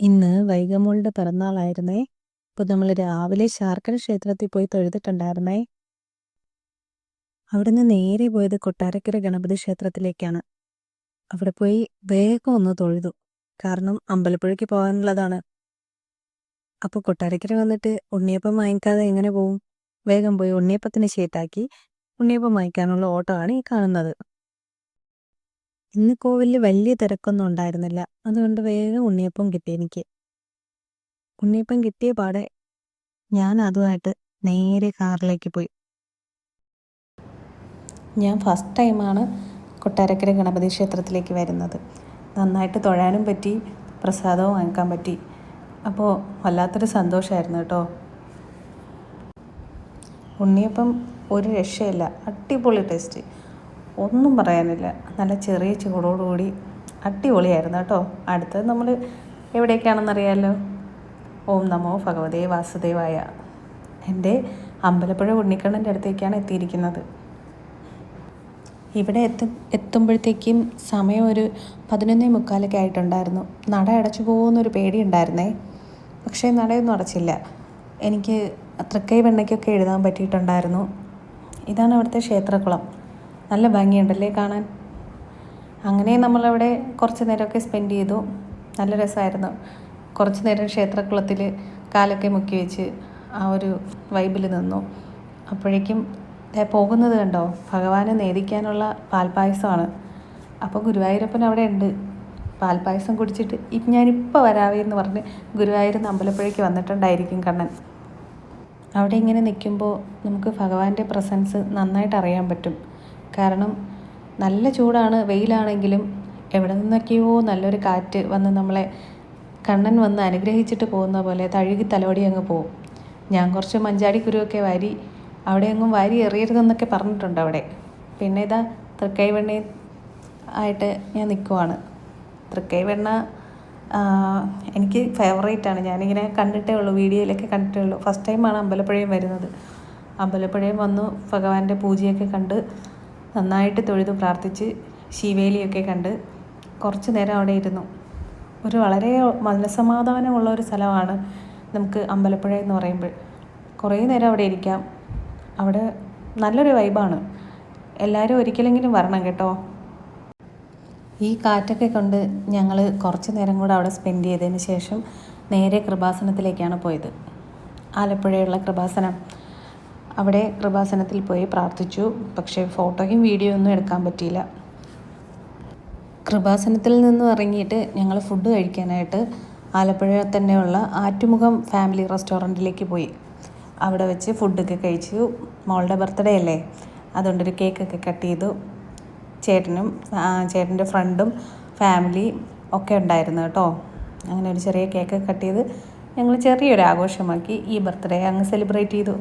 ഇന്ന് വൈഗമോളുടെ പിറന്നാളായിരുന്നേ. അപ്പോൾ നമ്മൾ രാവിലെ ശാർക്കര ക്ഷേത്രത്തിൽ പോയി തൊഴുതിട്ടുണ്ടായിരുന്നേ. അവിടുന്ന് നേരെ പോയത് കൊട്ടാരക്കര ഗണപതി ക്ഷേത്രത്തിലേക്കാണ്. അവിടെ പോയി വേഗം ഒന്ന് തൊഴുതു. കാരണം അമ്പലപ്പുഴയ്ക്ക് പോകാനുള്ളതാണ്. അപ്പോൾ കൊട്ടാരക്കര വന്നിട്ട് ഉണ്ണിയപ്പം വാങ്ങിക്കാതെ എങ്ങനെ പോവും? വേഗം പോയി ഉണ്ണിയപ്പത്തിന് ഷീട്ടാക്കി ഉണ്ണിയപ്പം വാങ്ങിക്കാനുള്ള ഓട്ടമാണ് ഈ കാണുന്നത്. ഇന്ന് കോവിലിൽ വലിയ തിരക്കൊന്നും ഉണ്ടായിരുന്നില്ല. അതുകൊണ്ട് വേഗം ഉണ്ണിയപ്പം കിട്ടി എനിക്ക്. ഉണ്ണിയപ്പം കിട്ടിയ പാടെ ഞാൻ അതുമായിട്ട് നേരെ കാറിലേക്ക് പോയി. ഞാൻ ഫസ്റ്റ് ടൈമാണ് കൊട്ടാരക്കര ഗണപതി ക്ഷേത്രത്തിലേക്ക് വരുന്നത്. നന്നായിട്ട് തൊഴാനും പറ്റി, പ്രസാദവും വാങ്ങിക്കാൻ പറ്റി. അപ്പോൾ വല്ലാത്തൊരു സന്തോഷമായിരുന്നു കേട്ടോ. ഉണ്ണിയപ്പം ഒരു രക്ഷയില്ല, അടിപൊളി ടേസ്റ്റ്, ഒന്നും പറയാനില്ല. നല്ല ചെറിയ ചൂടോടുകൂടി അടിപൊളിയായിരുന്നു കേട്ടോ. അടുത്തത് നമ്മൾ എവിടേക്കാണെന്നറിയാമല്ലോ. ഓം നമോ ഭഗവതേ വാസുദേവായ. എൻ്റെ അമ്പലപ്പുഴ ഉണ്ണിക്കണ്ണൻ്റെ അടുത്തേക്കാണ് എത്തിയിരിക്കുന്നത്. ഇവിടെ എത്തുമ്പോഴത്തേക്കും സമയം ഒരു 11:45 ആയിട്ടുണ്ടായിരുന്നു. നട അടച്ചു പോകുമെന്നൊരു പേടിയുണ്ടായിരുന്നേ. പക്ഷേ നടയൊന്നും അടച്ചില്ല. എനിക്ക് തൃക്കൈ വെണ്ണയ്ക്കൊക്കെ എഴുതാൻ പറ്റിയിട്ടുണ്ടായിരുന്നു. ഇതാണ് അവിടുത്തെ ക്ഷേത്രക്കുളം. നല്ല ഭംഗിയുണ്ടല്ലേ കാണാൻ. അങ്ങനെ നമ്മളവിടെ കുറച്ച് നേരമൊക്കെ സ്പെൻഡ് ചെയ്തു. നല്ല രസമായിരുന്നു. കുറച്ച് നേരം ക്ഷേത്രക്കുളത്തിൽ കാലൊക്കെ മുക്കി വെച്ച് ആ ഒരു വൈബിൽ നിന്നു. അപ്പോഴേക്കും പോകുന്നത് കണ്ടോ, ഭഗവാനെ നേദിക്കാനുള്ള പാൽപ്പായസമാണ്. അപ്പോൾ ഗുരുവായൂരപ്പൻ അവിടെ ഉണ്ട്. പാൽപ്പായസം കുടിച്ചിട്ട് ഞാനിപ്പോൾ വരാവേ എന്ന് പറഞ്ഞ് ഗുരുവായൂരിൽ നിന്ന് അമ്പലപ്പുഴയ്ക്ക് വന്നിട്ടുണ്ടായിരിക്കും കണ്ണൻ. അവിടെ ഇങ്ങനെ നിൽക്കുമ്പോൾ നമുക്ക് ഭഗവാന്റെ പ്രസൻസ് നന്നായിട്ട് അറിയാൻ പറ്റും. കാരണം നല്ല ചൂടാണ്, വെയിലാണെങ്കിലും എവിടെ നിന്നൊക്കെയോ നല്ലൊരു കാറ്റ് വന്ന് നമ്മളെ കണ്ണൻ വന്ന് അനുഗ്രഹിച്ചിട്ട് പോകുന്ന പോലെ തഴുകി തലോടി അങ്ങ് പോവും. ഞാൻ കുറച്ച് മഞ്ചാടിക്കുരുവൊക്കെ വാരി അവിടെ എങ്ങും വാരി എറിയരുതെന്നൊക്കെ പറഞ്ഞിട്ടുണ്ട് അവിടെ. പിന്നെ ഇതാ തൃക്കൈവെണ്ണ ആയിട്ട് ഞാൻ നിൽക്കുവാണ്. തൃക്കൈവെണ്ണ എനിക്ക് ഫേവറേറ്റാണ്. ഞാനിങ്ങനെ കണ്ടിട്ടേ ഉള്ളൂ, വീഡിയോയിലൊക്കെ കണ്ടിട്ടേ ഉള്ളൂ. ഫസ്റ്റ് ടൈമാണ് അമ്പലപ്പുഴയും വരുന്നത്. അമ്പലപ്പുഴയും വന്നു ഭഗവാന്റെ പൂജയൊക്കെ കണ്ട് നന്നായിട്ട് തൊഴുതു പ്രാർത്ഥിച്ച് ശിവേലിയൊക്കെ കണ്ട് കുറച്ച് നേരം അവിടെ ഇരുന്നു. ഒരു വളരെ മനസ്സമാധാനമുള്ള ഒരു സ്ഥലമാണ് നമുക്ക് അമ്പലപ്പുഴ എന്ന് പറയുമ്പോൾ. കുറേ നേരം അവിടെ ഇരിക്കാം. അവിടെ നല്ലൊരു വൈബാണ്. എല്ലാവരും ഒരിക്കലെങ്കിലും വരണം കേട്ടോ. ഈ കാറ്റൊക്കെ കൊണ്ട് ഞങ്ങൾ കുറച്ച് നേരം കൂടെ അവിടെ സ്പെൻഡ് ചെയ്തതിന് ശേഷം നേരെ കൃപാസനത്തിലേക്കാണ് പോയത്. ആലപ്പുഴയുള്ള കൃപാസനം. അവിടെ കൃപാസനത്തിൽ പോയി പ്രാർത്ഥിച്ചു. പക്ഷേ ഫോട്ടോയും വീഡിയോ ഒന്നും എടുക്കാൻ പറ്റിയില്ല. കൃപാസനത്തിൽ നിന്നും ഇറങ്ങിയിട്ട് ഞങ്ങൾ ഫുഡ് കഴിക്കാനായിട്ട് ആലപ്പുഴ തന്നെയുള്ള ആറ്റുമുഖം ഫാമിലി റെസ്റ്റോറൻറ്റിലേക്ക് പോയി. അവിടെ വെച്ച് ഫുഡൊക്കെ കഴിച്ചു. മോളുടെ ബർത്ത്ഡേ അല്ലേ, അതുകൊണ്ടൊരു കേക്കൊക്കെ കട്ട് ചെയ്തു. ചേട്ടൻ്റെ ഫ്രണ്ടും ഫാമിലി ഒക്കെ ഉണ്ടായിരുന്നു കേട്ടോ. അങ്ങനെ ഒരു ചെറിയ കേക്ക് കട്ട് ചെയ്ത് ഞങ്ങൾ ചെറിയൊരു ആഘോഷമാക്കി ഈ ബർത്ത്ഡേ അങ്ങ് സെലിബ്രേറ്റ് ചെയ്തു.